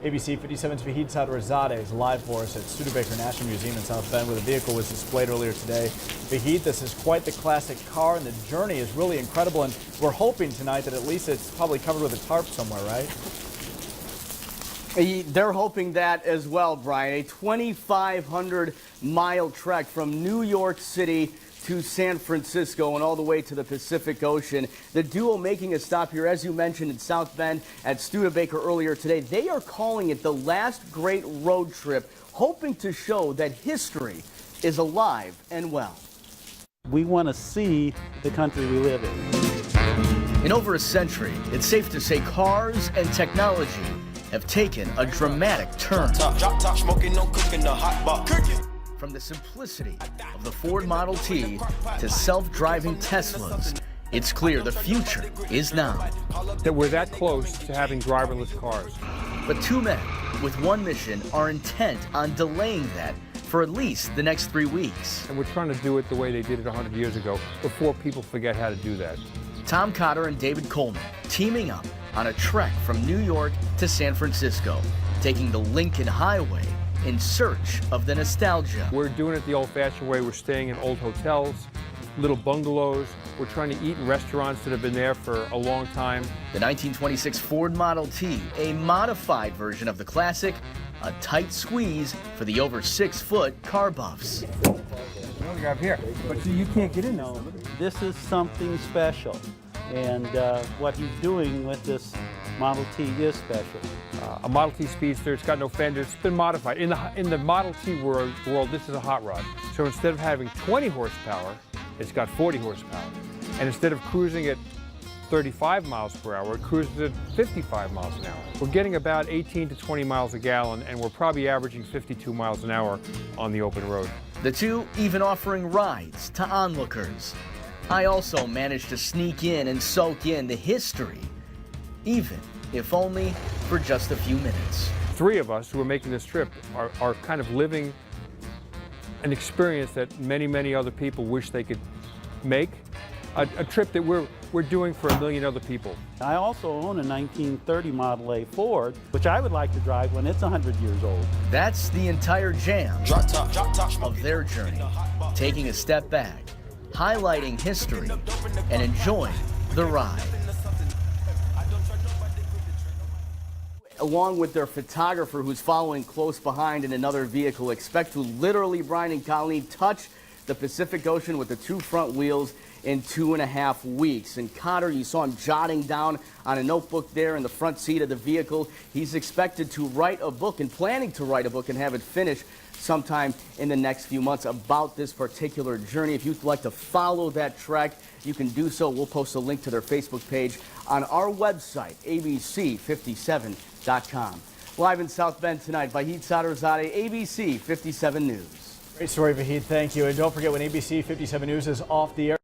ABC 57's Vahid Sadrazadeh is live for us at Studebaker Museum in South Bend, where the vehicle was displayed earlier today. Vahid, this is quite the classic car, and the journey is really incredible. And we're hoping tonight that at least it's probably covered with a tarp somewhere, right? They're hoping that as well, Brian. A 2,500-mile trek from New York City to San Francisco and all the way to the Pacific Ocean. The duo making a stop here, as you mentioned, in South Bend at Studebaker earlier today. They are calling it the last great road trip, hoping to show that history is alive and well. We want to see the country we live in. In over a century, it's safe to say cars and technology have taken a dramatic turn. From the simplicity of the Ford Model T to self-driving Teslas, it's clear the future is now. That we're that close to having driverless cars. But two men with one mission are intent on delaying that for at least the next 3 weeks. And we're trying to do it the way they did it 100 years ago, before people forget how to do that. Tom Cotter and David Coleman teaming up on a trek from New York to San Francisco, taking the Lincoln Highway in search of the nostalgia. We're doing it the old-fashioned way. We're staying in old hotels, little bungalows. We're trying to eat in restaurants that have been there for a long time. The 1926 Ford Model T, a modified version of the classic, a tight squeeze for the over 6-foot car buffs. What do we have here? But see, you can't get in now. This is something special, and what he's doing with this Model T is special. A Model T Speedster, it's got no fenders, it's been modified. In the Model T world, this is a hot rod. So instead of having 20 horsepower, it's got 40 horsepower. And instead of cruising at 35 miles per hour, it cruises at 55 miles an hour. We're getting about 18 to 20 miles a gallon, and we're probably averaging 52 miles an hour on the open road. The two even offering rides to onlookers. I also managed to sneak in and soak in the history, even if only for just a few minutes. Three of us who are making this trip are kind of living an experience that many, many other people wish they could make. A trip that we're doing for a million other people. I also own a 1930 Model A Ford, which I would like to drive when it's 100 years old. That's the entire jam of their journey, taking a step back, highlighting history, and enjoying the ride. Along with their photographer who's following close behind in another vehicle, expect to literally, Brian and Colleen, touch the Pacific Ocean with the two front wheels in 2.5 weeks. And Cotter, you saw him jotting down on a notebook there in the front seat of the vehicle. He's expected to write a book and planning to write a book and have it finished sometime in the next few months about this particular journey. If you'd like to follow that trek, you can do so. We'll post a link to their Facebook page on our website, abc57.com. Live in South Bend tonight, Vahid Sadrazadeh, ABC 57 News. Great story, Vahid. Thank you. And don't forget, when ABC 57 News is off the air,